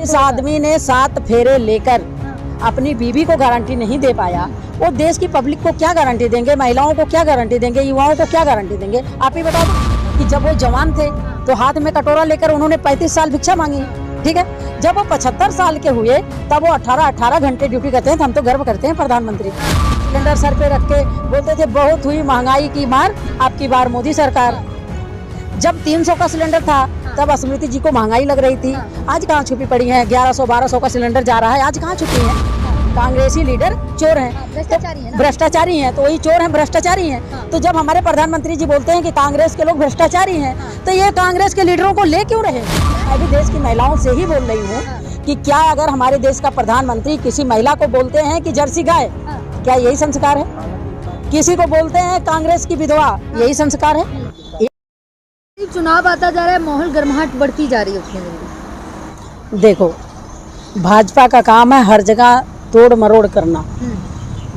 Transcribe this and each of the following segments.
इस आदमी ने 7 फेरे लेकर अपनी बीवी को गारंटी नहीं दे पाया, वो देश की पब्लिक को क्या गारंटी देंगे, महिलाओं को क्या गारंटी देंगे, युवाओं को क्या गारंटी देंगे। आप ही बता दो कि जब वो जवान थे तो हाथ में कटोरा लेकर उन्होंने 35 साल भिक्षा मांगी, ठीक है। जब वो 75 साल के हुए तब वो 18 घंटे ड्यूटी करते हैं। तो हम तो गर्व करते हैं प्रधानमंत्री। सिलेंडर सर पे रख के बोलते थे बहुत हुई महंगाई की मार, आपकी बार मोदी सरकार। जब 300 का सिलेंडर था तब स्मृति जी को महंगाई लग रही थी। आज कहाँ छुपी पड़ी है, 1100-1200 का सिलेंडर जा रहा है, आज कहाँ छुपी है। कांग्रेसी लीडर चोर हैं, भ्रष्टाचारी हैं, तो वही चोर हैं, भ्रष्टाचारी हैं। तो जब हमारे प्रधानमंत्री जी बोलते हैं कि कांग्रेस के लोग भ्रष्टाचारी हैं, तो ये कांग्रेस के लीडरों को ले क्यों रहे। मैं भी देश की महिलाओं से ही बोल रही हूँ कि क्या अगर हमारे देश का प्रधानमंत्री किसी महिला को बोलते हैं कि जर्सी गाय, क्या यही संस्कार है। किसी को बोलते हैं कांग्रेस की विधवा, यही संस्कार है। चुनाव आता जा रहा है, माहौल गर्माहट बढ़ती जा रही है। देखो, भाजपा का काम है हर जगह तोड़ मरोड़ करना।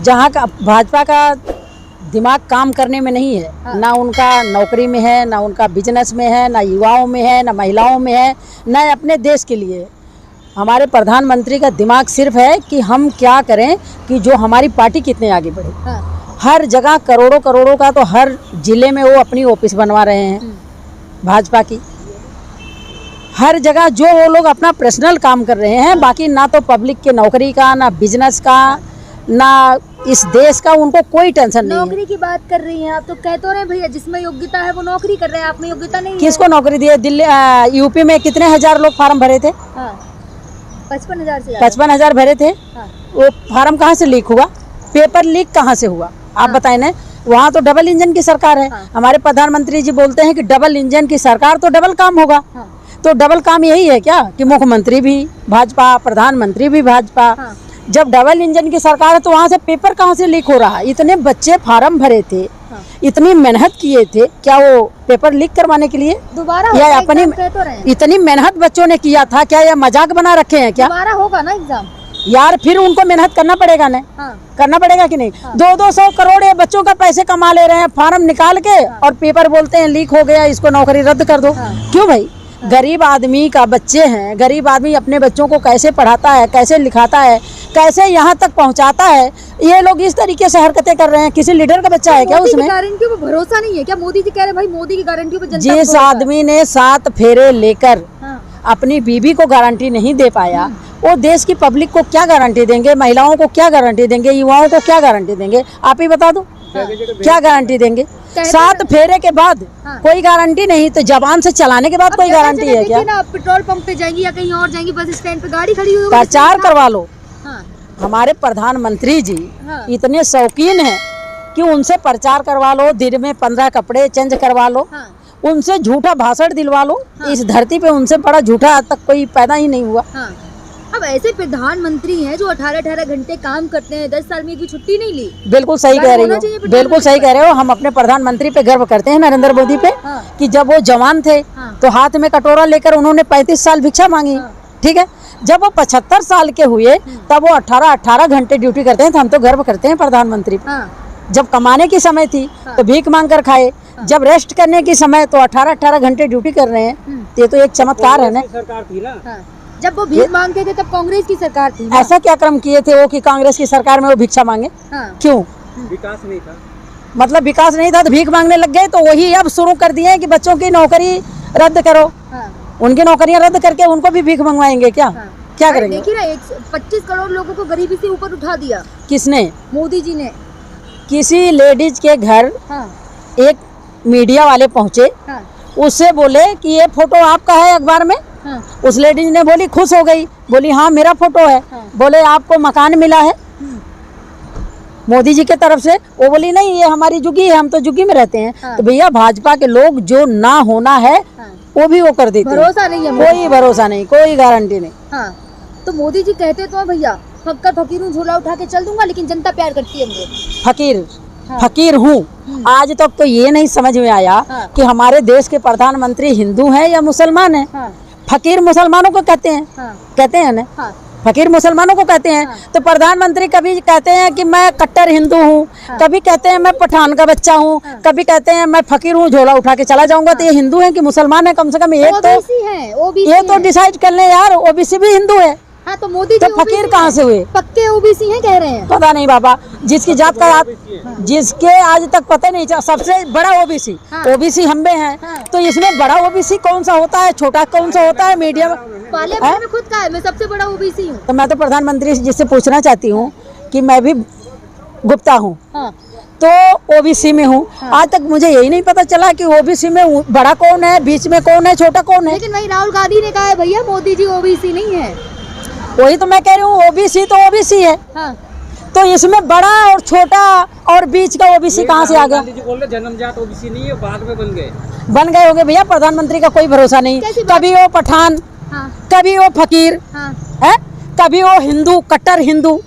जहाँ का भाजपा का दिमाग काम करने में नहीं है, ना उनका नौकरी में है, ना उनका बिजनेस में है, ना युवाओं में है, ना महिलाओं में है, ना अपने देश के लिए। हमारे प्रधानमंत्री का दिमाग सिर्फ है कि हम क्या करें कि जो हमारी पार्टी कितने आगे बढ़े। हर जगह करोड़ों करोड़ों का तो हर जिले में वो अपनी ऑफिस बनवा रहे हैं भाजपा की। हर जगह जो वो लोग अपना पर्सनल काम कर रहे हैं, बाकी ना तो पब्लिक के नौकरी का, ना बिजनेस का, ना इस देश का उनको कोई टेंशन नहीं है। नौकरी की बात कर रही हैं आप, तो कह तो रहे भैया जिसमें योग्यता है वो नौकरी कर रहे हैं, आप में योग्यता नहीं है। किसको नौकरी दी है। दिल्ली यूपी में कितने हजार लोग फार्म भरे थे। 55,000 से 55,000 भरे थे। वो फार्म कहाँ से लीक हुआ, पेपर लीक कहाँ से हुआ, आप बताएं ना। वहाँ तो डबल इंजन की सरकार है। हमारे प्रधानमंत्री जी बोलते हैं कि डबल इंजन की सरकार, तो डबल काम होगा। तो डबल काम यही है क्या कि मुख्यमंत्री भी भाजपा, प्रधानमंत्री भी भाजपा। जब डबल इंजन की सरकार है तो वहाँ से पेपर कहाँ से लीक हो रहा है। इतने बच्चे फार्म भरे थे, इतनी मेहनत किए थे, क्या वो पेपर लीक करवाने के लिए दोबारा या अपनी इतनी मेहनत बच्चों ने किया था, क्या यह मजाक बना रखे हैं क्या। दोबारा होगा ना एग्जाम यार, फिर उनको मेहनत करना पड़ेगा ना। करना पड़ेगा कि नहीं। 200 करोड़ ये बच्चों का पैसे कमा ले रहे हैं फार्म निकाल के, और पेपर बोलते हैं लीक हो गया, इसको नौकरी रद्द कर दो। क्यों भाई, गरीब आदमी का बच्चे हैं, गरीब आदमी अपने बच्चों को कैसे पढ़ाता है, कैसे लिखाता है, कैसे यहाँ तक पहुँचाता है। ये लोग इस तरीके से हरकतें कर रहे हैं। किसी लीडर का बच्चा है क्या उसमें। गारंटियों पर भरोसा नहीं है क्या। मोदी जी कह रहे हैं भाई मोदी की गारंटियों पर जनता जिस आदमी ने 7 फेरे लेकर अपनी बीवी को गारंटी नहीं दे पाया, वो देश की पब्लिक को क्या गारंटी देंगे, महिलाओं को क्या गारंटी देंगे, युवाओं को क्या गारंटी देंगे। आप ही बता दो क्या गारंटी देंगे। 7 फेरे के बाद कोई गारंटी नहीं, तो जबान से चलाने के बाद कोई गारंटी है क्या। आप पेट्रोल पंप पे जाएंगी या कहीं और जाएंगी, बस स्टैंड पे गाड़ी खड़ी हुई, प्रचार करवा लो। हमारे प्रधानमंत्री जी इतने शौकीन हैं कि उनसे प्रचार करवा लो, दिन में 15 कपड़े चेंज करवा लो, उनसे झूठा भाषण दिलवा लो। इस धरती पे उनसे बड़ा झूठा आज तक कोई पैदा ही नहीं हुआ। अब ऐसे प्रधानमंत्री हैं जो 18 घंटे काम करते हैं, 10 साल में एक भी छुट्टी नहीं ली। बिल्कुल सही कह रही हो, बिल्कुल सही कह रहे हो। हम अपने प्रधानमंत्री पे गर्व करते हैं, नरेंद्र मोदी पे, कि जब वो जवान थे तो हाथ में कटोरा लेकर उन्होंने 35 साल भिक्षा मांगी, ठीक है। जब वो 75 साल के हुए तब वो 18 घंटे ड्यूटी करते हैं। तो हम तो गर्व करते हैं प्रधानमंत्री पे। जब कमाने की समय थी तो भीख मांग कर खाए, जब रेस्ट करने की समय तो 18 घंटे ड्यूटी कर रहे हैं। ये तो एक चमत्कार है ना। जब वो भीख मांगते थे तब कांग्रेस की सरकार थी। ऐसा क्या क्रम किए थे वो कि कांग्रेस की सरकार में वो भिक्षा मांगे। क्यों, विकास नहीं था। मतलब विकास नहीं था तो भीख मांगने लग गए। तो वही अब शुरू कर दिए कि बच्चों की नौकरी रद्द करो। उनकी नौकरियां रद्द करके उनको भी भीख मंगवाएंगे क्या। क्या करेंगे। देखिए ना, 25 करोड़ लोगों को गरीबी से ऊपर उठा दिया। किसने। मोदी जी ने। किसी लेडीज के घर एक मीडिया वाले पहुंचे, उससे बोले कि ये फोटो आपका है अखबार में। उस लेडीज ने बोली, खुश हो गई, बोली हाँ मेरा फोटो है। बोले आपको मकान मिला है मोदी जी के तरफ से। वो बोली नहीं, ये हमारी जुगी है, हम तो जुगी में रहते हैं। तो भैया भाजपा के लोग जो ना होना है वो भी वो कर देते हैं। भरोसा नहीं है, कोई भरोसा नहीं, कोई गारंटी नहीं। तो मोदी जी कहते तो भैया फक्कर फकीरों झोला उठा के चल दूंगा, लेकिन जनता प्यार करती है मुझे। फकीर हूँ। आज तक तो ये नहीं समझ में आया कि हमारे देश के प्रधानमंत्री हिंदू हैं या मुसलमान हैं। फकीर मुसलमानों को कहते हैं, कहते हैं ना। फकीर मुसलमानों को कहते हैं। तो प्रधानमंत्री कभी कहते हैं कि मैं कट्टर हिंदू हूँ, कभी कहते हैं मैं पठान का बच्चा हूँ, कभी कहते हैं मैं फकीर हूँ, झोला उठा के चला जाऊंगा। तो ये हिंदू है कि मुसलमान है? कम से कम एक ये तो डिसाइड कर ले यार। ओबीसी भी हिंदू है। हाँ, तो मोदी तो फकीर कहाँ से हुए? पक्के ओबीसी हैं कह रहे हैं। पता नहीं बाबा, जिसकी जात का जिसके आज तक पता नहीं चला। सबसे बड़ा ओबीसी ओबीसी हम में है। तो इसमें बड़ा ओबीसी कौन सा होता है, छोटा कौन सा होता है? मीडिया पार्लियामेंट में खुद कहा है मैं सबसे बड़ा ओबीसी हूँ। तो मैं तो प्रधानमंत्री जिससे पूछना चाहती हूँ कि मैं भी गुप्ता हूँ तो ओबीसी में हूँ। आज तक मुझे यही नहीं पता चला कि ओबीसी में बड़ा कौन है, बीच में कौन है, छोटा कौन है। लेकिन वही राहुल गांधी ने कहा है भैया मोदी जी ओबीसी नहीं है। वही तो मैं कह रही हूँ, ओबीसी तो ओबीसी है। तो इसमें बड़ा और छोटा और बीच का ओबीसी कहाँ से आ गया? गांधी जी बोल रहे जन्मजात ओबीसी नहीं है, बाद में बन गए होंगे भैया। प्रधानमंत्री का कोई भरोसा नहीं। कभी वो पठान, कभी वो फकीर है, कभी वो हिंदू, कट्टर हिंदू।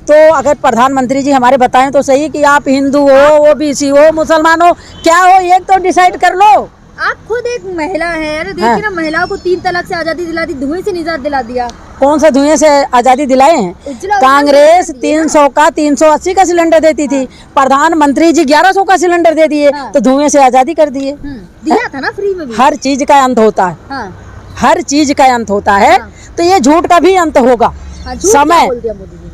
तो अगर प्रधानमंत्री जी हमारे बताएं तो सही कि आप हिंदू हो, ओबीसी हो, मुसलमान हो, क्या हो, एक तो डिसाइड कर लो। आप खुद एक महिला है। अरे देखिए ना, महिलाओं को 3 तलाक से आजादी दिला दी, धुएं से निजात दिला दिया। कौन सा धुएं से आजादी दिलाए हैं? कांग्रेस 300 का 380 का सिलेंडर देती थी, प्रधानमंत्री जी 1100 का सिलेंडर दे दिए। तो धुएं से आजादी कर दिए। दिया था ना फ्री में भी। हर चीज का अंत होता है। हर चीज का अंत होता है। तो ये झूठ का भी अंत होगा। समय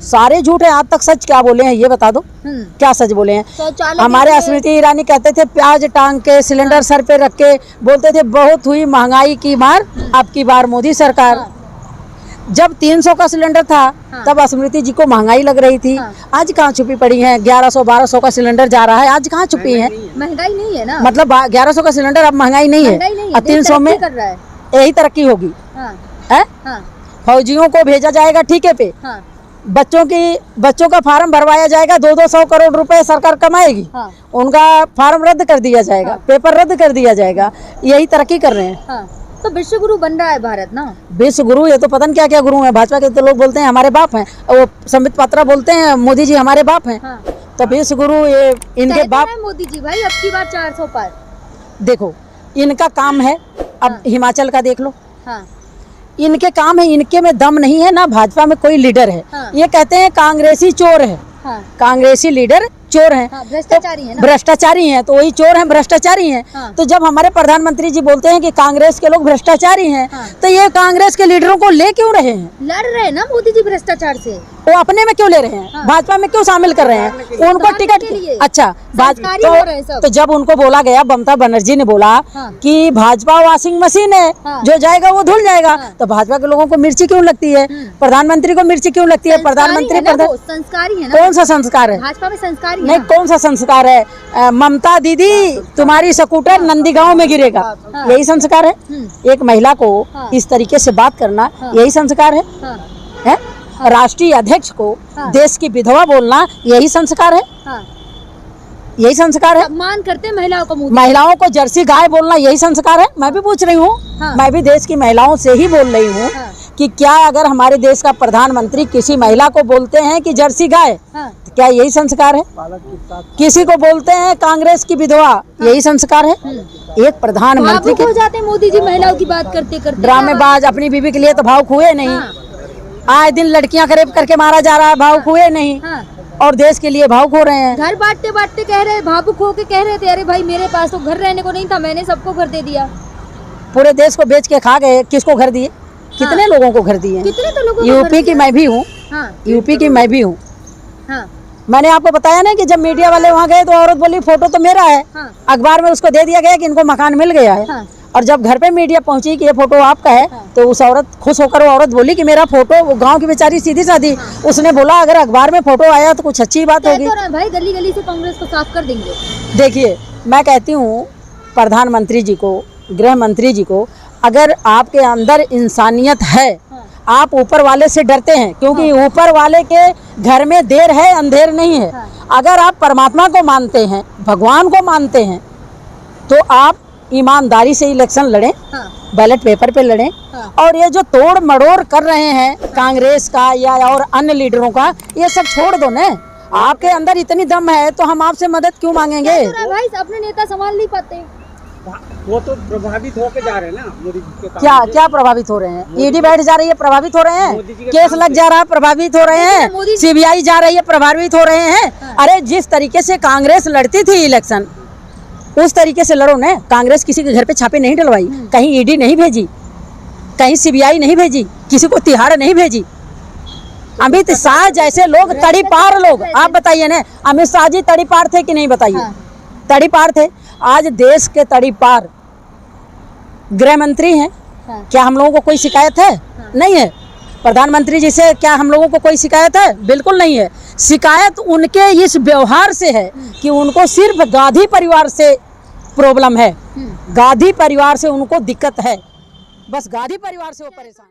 सारे झूठ है। आज तक सच क्या बोले हैं ये बता दो, क्या सच बोले हैं? हमारे स्मृति ईरानी कहते थे प्याज टांग के सिलेंडर सर पे रख के बोलते थे बहुत हुई महंगाई की मार, अब की बार मोदी सरकार। जब 300 का सिलेंडर था तब स्मृति जी को महंगाई लग रही थी। आज कहाँ छुपी पड़ी है? 1100-1200 का सिलेंडर जा रहा है, आज कहाँ छुपी है? महंगाई नहीं है ना। मतलब 1100 का सिलेंडर अब महंगाई नहीं है। 300 में यही तरक्की होगी। फौजियों को भेजा जाएगा ठीके पे। बच्चों का फार्म भरवाया जाएगा, 200 करोड़ रुपए सरकार कमाएगी। उनका फार्म रद्द कर दिया जाएगा, पेपर रद्द कर दिया जाएगा। यही तरक्की कर रहे हैं। तो विश्व गुरु बन रहा है भारत ना। विश्व गुरु, ये तो पता नहीं क्या क्या गुरु है। भाजपा के तो लोग बोलते हैं हमारे बाप हैं, वो संबित पात्रा बोलते हैं मोदी जी हमारे बाप हैं। तो विश्व गुरु ये इनके बाप मोदी जी भाई अब की बार 400 पार। देखो इनका काम है। अब हिमाचल का देख लो, इनके काम है, इनके में दम नहीं है ना। भाजपा में कोई लीडर है। ये कहते हैं कांग्रेसी चोर है। कांग्रेसी लीडर चोर हैं, भ्रष्टाचारी है ना। भ्रष्टाचारी हैं, तो वही चोर हैं, भ्रष्टाचारी हैं। तो जब हमारे प्रधानमंत्री जी बोलते हैं कि कांग्रेस के लोग भ्रष्टाचारी हैं, तो ये कांग्रेस के लीडरों को ले क्यों रहे हैं? लड़ रहे हैं ना मोदी जी भ्रष्टाचार से। वो अपने में क्यों ले रहे हैं? भाजपा में क्यों शामिल कर रहे हैं? उनको टिकट अच्छा तो जब उनको बोला गया, ममता बनर्जी ने बोला कि भाजपा वॉशिंग मशीन है, जो जाएगा वो धुल जाएगा, तो भाजपा के लोगों को मिर्ची क्यों लगती है? प्रधानमंत्री को मिर्ची क्यों लगती है? प्रधानमंत्री संस्कारी है ना। कौन सा संस्कार है? भाजपा में संस्कारी नहीं, कौन सा संस्कार है? ममता दीदी तुम्हारी स्कूटर नंदीगांव में गिरेगा, यही संस्कार है? एक महिला को इस तरीके से बात करना यही संस्कार है? राष्ट्रीय अध्यक्ष को देश की विधवा बोलना यही संस्कार है? यही संस्कार है? सम्मान करते महिलाओं को, महिलाओं को जर्सी गाय बोलना यही संस्कार है? मैं भी पूछ रही हूँ, मैं भी देश की महिलाओं से ही बोल रही हूँ कि क्या अगर हमारे देश का प्रधानमंत्री किसी महिला को बोलते हैं कि जर्सी गाय, तो क्या यही संस्कार है? किसी को बोलते हैं कांग्रेस की विधवा, यही संस्कार है? एक प्रधानमंत्री हो जाते मोदी जी महिलाओं की बात करते करते। ड्रामेबाज, अपनी बीवी के लिए तो भावुक हुए नहीं। आए दिन लड़कियां करेब करके मारा जा रहा है, भावुक हुए नहीं। और देश के लिए भावुक हो रहे हैं। घर बांटते बांटते कह रहे, भावुक होके कह रहे थे अरे भाई मेरे पास तो घर रहने को नहीं था, मैंने सबको घर दे दिया। पूरे देश को बेच के खा गए। किसको घर दिए? कितने लोगों को घर दिए? कितने तो लोगों को? यूपी की मैं भी हूँ। यूपी की मैं भी हूँ। मैंने आपको बताया ना कि जब मीडिया वाले वहाँ गए तो औरत बोली फोटो तो मेरा है। अखबार में उसको दे दिया गया कि इनको मकान मिल गया है। और जब घर पे मीडिया पहुंची कि ये फोटो आपका है, तो उस औरत खुश होकर वो औरत बोली कि मेरा फोटो, वो गांव की बेचारी सीधी साधी, उसने बोला अगर अखबार में फोटो आया तो कुछ अच्छी बात होगी। भाई गली गली से कांग्रेस को साफ कर देंगे। देखिए मैं कहती हूँ प्रधानमंत्री जी को, गृह मंत्री जी को, अगर आपके अंदर इंसानियत है, आप ऊपर वाले से डरते हैं क्योंकि ऊपर वाले के घर में देर है अंधेर नहीं है। अगर आप परमात्मा को मानते हैं, भगवान को मानते हैं, तो आप ईमानदारी से इलेक्शन लड़ें, बैलेट पेपर पे लड़ें। और ये जो तोड़ मड़ोड़ कर रहे हैं कांग्रेस का या और अन्य लीडरों का, ये सब छोड़ दो ना। आपके अंदर इतनी दम है तो हम आपसे मदद क्यों मांगेंगे? भाई अपने नेता संभाल नहीं पाते। वो तो प्रभावित होके जा रहे हैं ना मोदी जी के काम क्या से। क्या प्रभावित हो रहे हैं? ईडी बैठ जा रही है, प्रभावित हो रहे मोदी जी हैं। के केस काम लग जा रहा है, प्रभावित हो रहे हैं। मोदी- सीबीआई जा रही है, प्रभावित हो रहे हैं। अरे जिस तरीके से कांग्रेस लड़ती थी इलेक्शन, उस तरीके से लड़ो ना। कांग्रेस किसी के घर पे छापे नहीं डलवाई, कहीं ईडी नहीं भेजी, कहीं सीबीआई नहीं भेजी, किसी को तिहाड़ नहीं भेजी। अमित शाह जैसे लोग तड़ीपार लोग, आप बताइए ना, अमित शाह जी तड़ीपार थे कि नहीं? बताइए। हाँ। तड़ीपार थे। आज देश के तड़ीपार गृह मंत्री हैं। हाँ। क्या हम लोगों को कोई शिकायत है? नहीं है। प्रधानमंत्री जी से क्या हम लोगों को कोई शिकायत है? बिल्कुल नहीं है। शिकायत उनके इस व्यवहार से है कि उनको सिर्फ गांधी परिवार से प्रॉब्लम है। गांधी परिवार से उनको दिक्कत है, बस गांधी परिवार से वो परेशान।